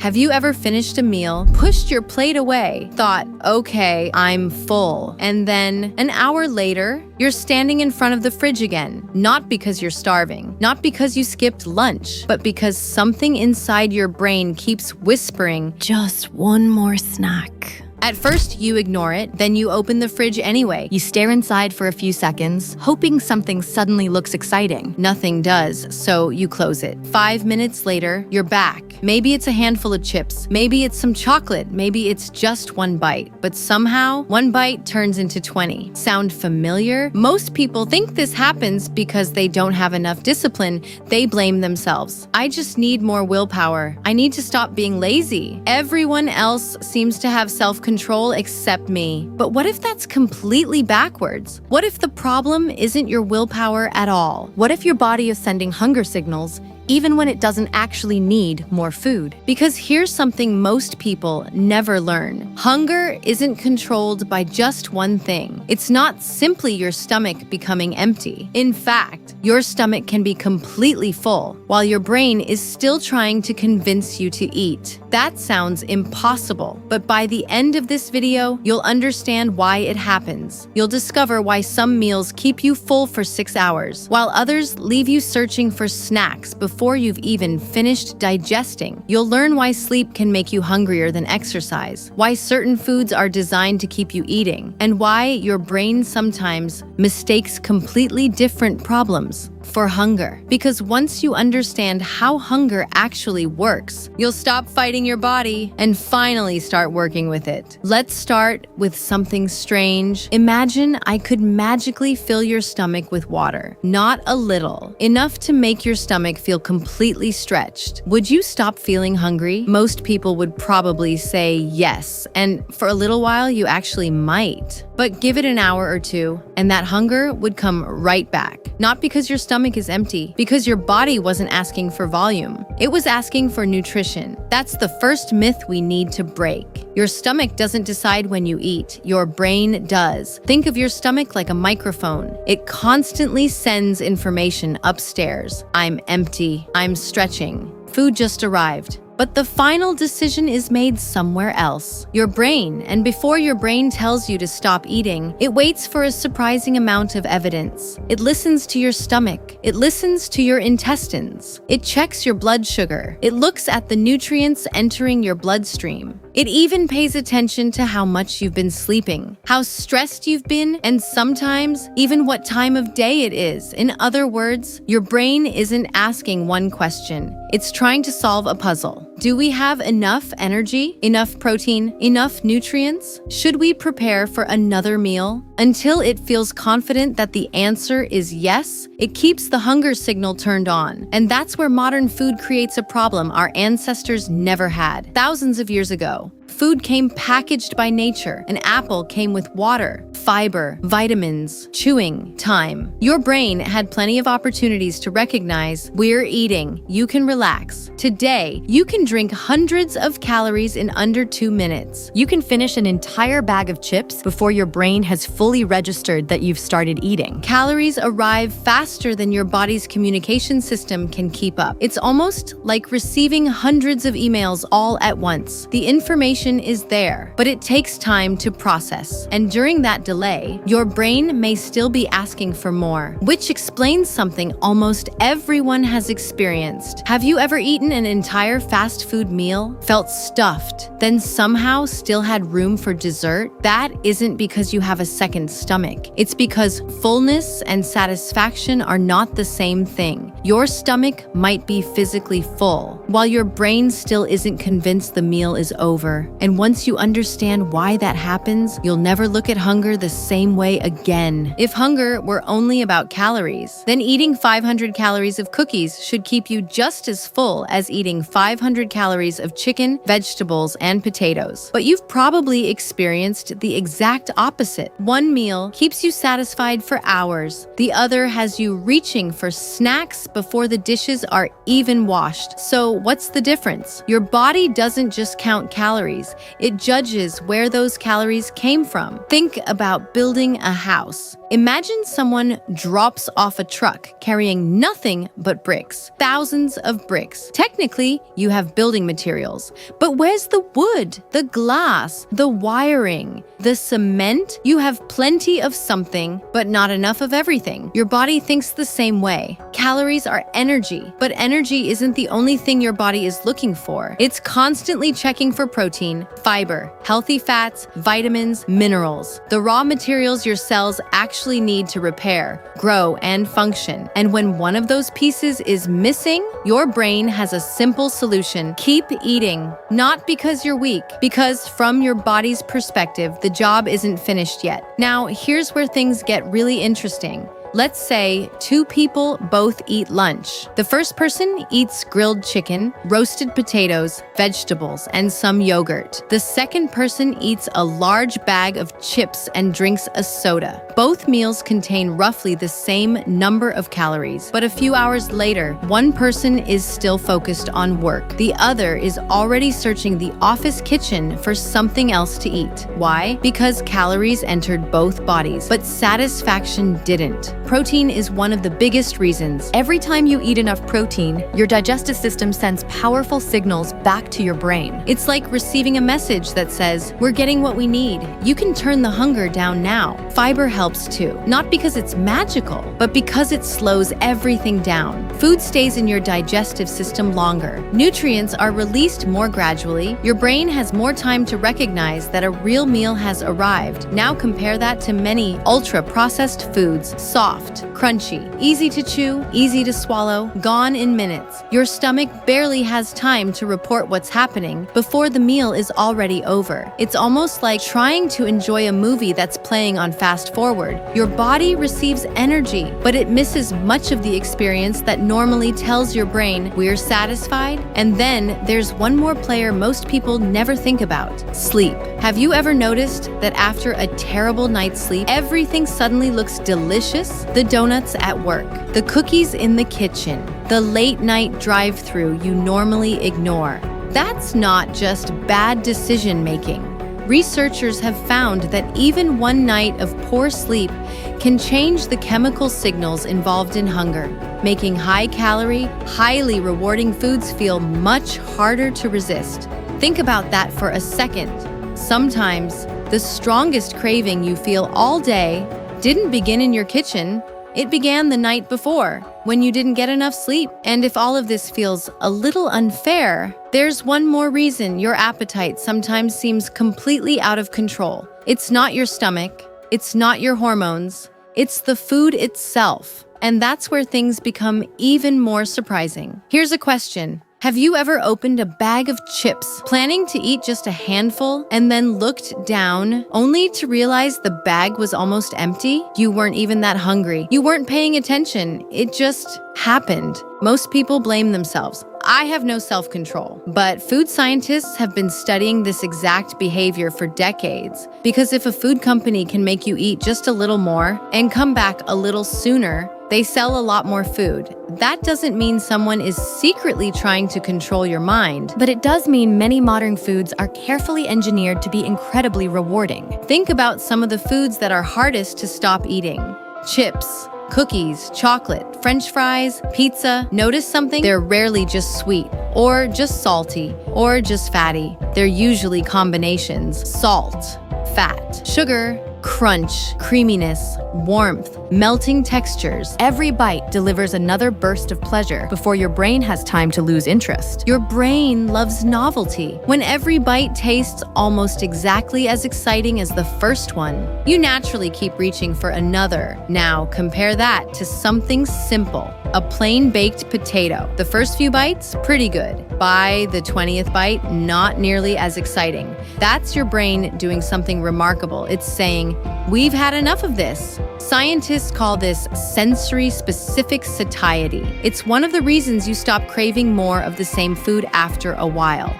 Have you ever finished a meal, pushed your plate away, thought, okay, I'm full, and then an hour later, you're standing in front of the fridge again, not because you're starving, not because you skipped lunch, but because something inside your brain keeps whispering, just one more snack. At first, you ignore it, then you open the fridge anyway. You stare inside for a few seconds, hoping something suddenly looks exciting. Nothing does, so you close it. 5 minutes later, you're back. Maybe it's a handful of chips, maybe it's some chocolate, maybe it's just one bite. But somehow, one bite turns into 20. Sound familiar? Most people think this happens because they don't have enough discipline. They blame themselves. I just need more willpower. I need to stop being lazy. Everyone else seems to have self-control except me. But what if that's completely backwards? What if the problem isn't your willpower at all? What if your body is sending hunger signals even when it doesn't actually need more food? Because here's something most people never learn. Hunger isn't controlled by just one thing. It's not simply your stomach becoming empty. In fact, your stomach can be completely full while your brain is still trying to convince you to eat. That sounds impossible, but by the end of this video, you'll understand why it happens. You'll discover why some meals keep you full for 6 hours, while others leave you searching for snacks before you've even finished digesting. You'll learn why sleep can make you hungrier than exercise, why certain foods are designed to keep you eating, and why your brain sometimes mistakes completely different problems for hunger. Because once you understand how hunger actually works, you'll stop fighting your body and finally start working with it. Let's start with something strange. Imagine I could magically fill your stomach with water. Not a little. Enough to make your stomach feel completely stretched. Would you stop feeling hungry? Most people would probably say yes, and for a little while you actually might. But give it an hour or two, and that hunger would come right back. Not because your stomach is empty, because your body wasn't asking for volume. It was asking for nutrition. That's the first myth we need to break. Your stomach doesn't decide when you eat. Your brain does. Think of your stomach like a microphone. It constantly sends information upstairs. I'm empty. I'm stretching. Food just arrived. But the final decision is made somewhere else. Your brain. And before your brain tells you to stop eating, it waits for a surprising amount of evidence. It listens to your stomach. It listens to your intestines. It checks your blood sugar. It looks at the nutrients entering your bloodstream. It even pays attention to how much you've been sleeping, how stressed you've been, and sometimes even what time of day it is. In other words, your brain isn't asking one question. It's trying to solve a puzzle. Do we have enough energy, enough protein, enough nutrients? Should we prepare for another meal? Until it feels confident that the answer is yes, it keeps the hunger signal turned on. And that's where modern food creates a problem our ancestors never had. Thousands of years ago, food came packaged by nature. An apple came with water, fiber, vitamins, chewing time. Your brain had plenty of opportunities to recognize we're eating. You can relax. Today, you can drink hundreds of calories in under 2 minutes. You can finish an entire bag of chips before your brain has fully registered that you've started eating. Calories arrive faster than your body's communication system can keep up. It's almost like receiving hundreds of emails all at once. The information is there, but it takes time to process. And during that delay, your brain may still be asking for more, which explains something almost everyone has experienced. Have you ever eaten an entire fast food meal, felt stuffed, then somehow still had room for dessert? That isn't because you have a second stomach. It's because fullness and satisfaction are not the same thing. Your stomach might be physically full, while your brain still isn't convinced the meal is over. And once you understand why that happens, you'll never look at hunger the same way again. If hunger were only about calories, then eating 500 calories of cookies should keep you just as full as eating 500 calories of chicken, vegetables, and potatoes. But you've probably experienced the exact opposite. One meal keeps you satisfied for hours. The other has you reaching for snacks before the dishes are even washed. So what's the difference? Your body doesn't just count calories. It judges where those calories came from. Think about building a house. Imagine someone drops off a truck carrying nothing but bricks, thousands of bricks. Technically, you have building materials, but where's the wood, the glass, the wiring, the cement? You have plenty of something, but not enough of everything. Your body thinks the same way. Calories are energy, but energy isn't the only thing your body is looking for. It's constantly checking for protein, fiber, healthy fats, vitamins, minerals, the raw materials your cells actually need to repair, grow, and function. And when one of those pieces is missing, your brain has a simple solution. Keep eating. Not because you're weak, because from your body's perspective, the job isn't finished yet. Now, here's where things get really interesting. Let's say two people both eat lunch. The first person eats grilled chicken, roasted potatoes, vegetables, and some yogurt. The second person eats a large bag of chips and drinks a soda. Both meals contain roughly the same number of calories, but a few hours later, one person is still focused on work. The other is already searching the office kitchen for something else to eat. Why? Because calories entered both bodies, but satisfaction didn't. Protein is one of the biggest reasons. Every time you eat enough protein, your digestive system sends powerful signals back to your brain. It's like receiving a message that says, "We're getting what we need. You can turn the hunger down now." Fiber helps too, not because it's magical, but because it slows everything down. Food stays in your digestive system longer. Nutrients are released more gradually. Your brain has more time to recognize that a real meal has arrived. Now compare that to many ultra-processed foods, soft, crunchy, easy to chew, easy to swallow, gone in minutes. Your stomach barely has time to report what's happening before the meal is already over. It's almost like trying to enjoy a movie that's playing on fast forward. Your body receives energy, but it misses much of the experience that normally tells your brain, "We're satisfied." And then there's one more player most people never think about: sleep. Have you ever noticed that after a terrible night's sleep, everything suddenly looks delicious? The donuts at work, the cookies in the kitchen, the late night drive-through you normally ignore. That's not just bad decision making. Researchers have found that even one night of poor sleep can change the chemical signals involved in hunger, making high-calorie, highly rewarding foods feel much harder to resist. Think about that for a second. Sometimes, the strongest craving you feel all day didn't begin in your kitchen. It began the night before, when you didn't get enough sleep. And if all of this feels a little unfair, there's one more reason your appetite sometimes seems completely out of control. It's not your stomach, it's not your hormones, it's the food itself. And that's where things become even more surprising. Here's a question. Have you ever opened a bag of chips, planning to eat just a handful, and then looked down, only to realize the bag was almost empty? You weren't even that hungry. You weren't paying attention. It just happened. Most people blame themselves. I have no self-control. But food scientists have been studying this exact behavior for decades. Because if a food company can make you eat just a little more and come back a little sooner, they sell a lot more food. That doesn't mean someone is secretly trying to control your mind. But it does mean many modern foods are carefully engineered to be incredibly rewarding. Think about some of the foods that are hardest to stop eating. Chips, cookies, chocolate, French fries, pizza. Notice something? They're rarely just sweet, or just salty, or just fatty. They're usually combinations: salt, fat, sugar, crunch, creaminess, warmth, melting textures. Every bite delivers another burst of pleasure before your brain has time to lose interest. Your brain loves novelty. When every bite tastes almost exactly as exciting as the first one, you naturally keep reaching for another. Now, compare that to something simple: a plain baked potato. The first few bites, pretty good. By the 20th bite, not nearly as exciting. That's your brain doing something remarkable. It's saying, "We've had enough of this." Scientists call this sensory-specific satiety. It's one of the reasons you stop craving more of the same food after a while.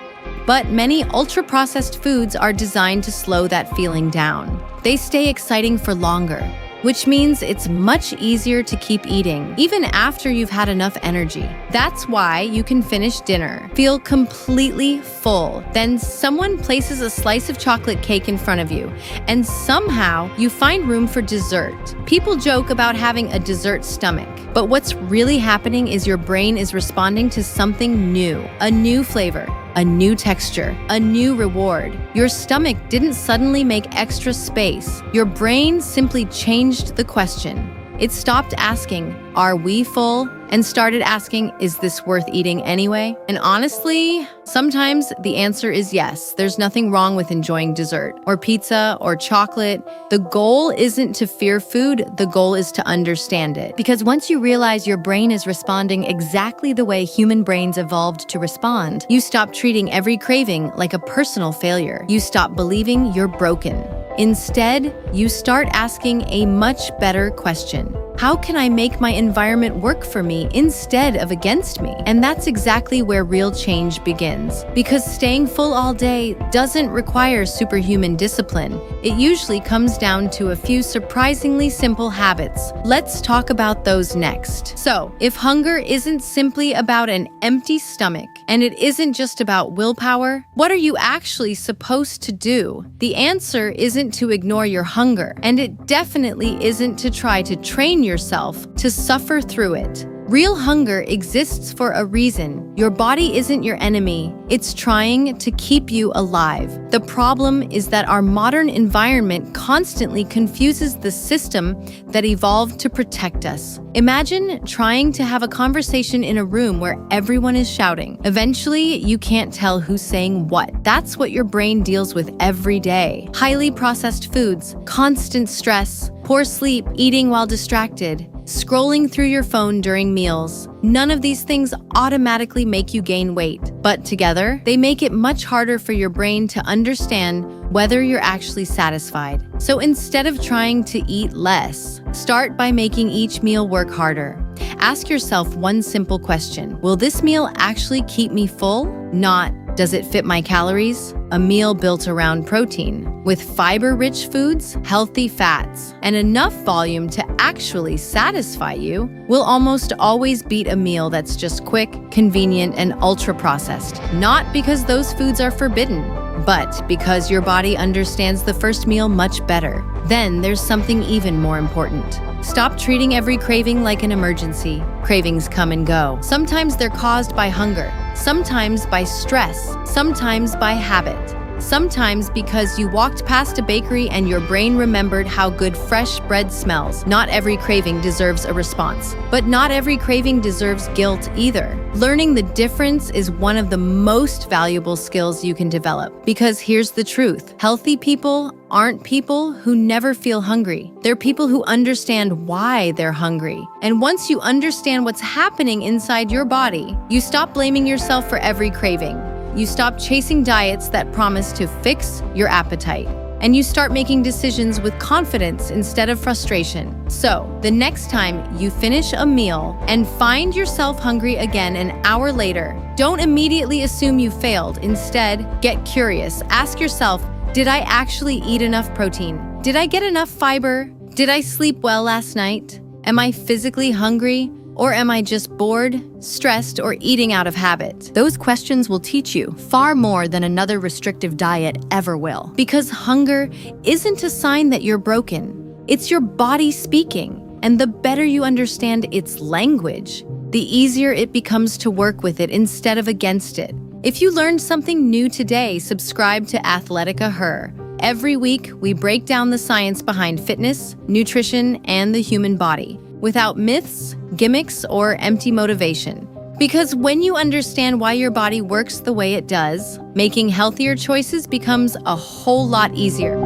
But many ultra-processed foods are designed to slow that feeling down. They stay exciting for longer. which means it's much easier to keep eating, even after you've had enough energy. That's why you can finish dinner, feel completely full, then someone places a slice of chocolate cake in front of you, and somehow you find room for dessert. People joke about having a dessert stomach, but what's really happening is your brain is responding to something new, a new flavor, a new texture, a new reward. Your stomach didn't suddenly make extra space. Your brain simply changed the question. It stopped asking, "Are we full?" and started asking, "Is this worth eating anyway?" And honestly, sometimes the answer is yes. There's nothing wrong with enjoying dessert or pizza or chocolate. The goal isn't to fear food, the goal is to understand it. Because once you realize your brain is responding exactly the way human brains evolved to respond, You stop treating every craving like a personal failure. You stop believing you're broken. Instead, you start asking a much better question. How can I make my environment work for me instead of against me? And that's exactly where real change begins. Because staying full all day doesn't require superhuman discipline. It usually comes down to a few surprisingly simple habits. Let's talk about those next. So, if hunger isn't simply about an empty stomach, and it isn't just about willpower, what are you actually supposed to do? The answer isn't to ignore your hunger, and it definitely isn't to try to train yourself to suffer through it. Real hunger exists for a reason. Your body isn't your enemy. It's trying to keep you alive. The problem is that our modern environment constantly confuses the system that evolved to protect us. Imagine trying to have a conversation in a room where everyone is shouting. Eventually, you can't tell who's saying what. That's what your brain deals with every day. Highly processed foods, constant stress, poor sleep, eating while distracted, scrolling through your phone during meals. None of these things automatically make you gain weight, but together, they make it much harder for your brain to understand whether you're actually satisfied. So instead of trying to eat less, start by making each meal work harder. Ask yourself one simple question. Will this meal actually keep me full? Not, does it fit my calories? A meal built around protein, with fiber-rich foods, healthy fats, and enough volume to actually satisfy you, will almost always beat a meal that's just quick, convenient, and ultra-processed. Not because those foods are forbidden, but because your body understands the first meal much better. Then there's something even more important. Stop treating every craving like an emergency. Cravings come and go. Sometimes they're caused by hunger, sometimes by stress, sometimes by habit. Sometimes because you walked past a bakery and your brain remembered how good fresh bread smells. Not every craving deserves a response, but not every craving deserves guilt either. Learning the difference is one of the most valuable skills you can develop. Because here's the truth. Healthy people aren't people who never feel hungry. They're people who understand why they're hungry. And once you understand what's happening inside your body, you stop blaming yourself for every craving. You stop chasing diets that promise to fix your appetite. And you start making decisions with confidence instead of frustration. So, the next time you finish a meal and find yourself hungry again an hour later, don't immediately assume you failed. Instead, get curious. Ask yourself, did I actually eat enough protein? Did I get enough fiber? Did I sleep well last night? Am I physically hungry? Or am I just bored, stressed, or eating out of habit? those questions will teach you far more than another restrictive diet ever will. Because hunger isn't a sign that you're broken. It's your body speaking. And the better you understand its language, the easier it becomes to work with it instead of against it. If you learned something new today, subscribe to Athletica Her. Every week, we break down the science behind fitness, nutrition, and the human body, without myths, gimmicks, or empty motivation. Because when you understand why your body works the way it does, making healthier choices becomes a whole lot easier.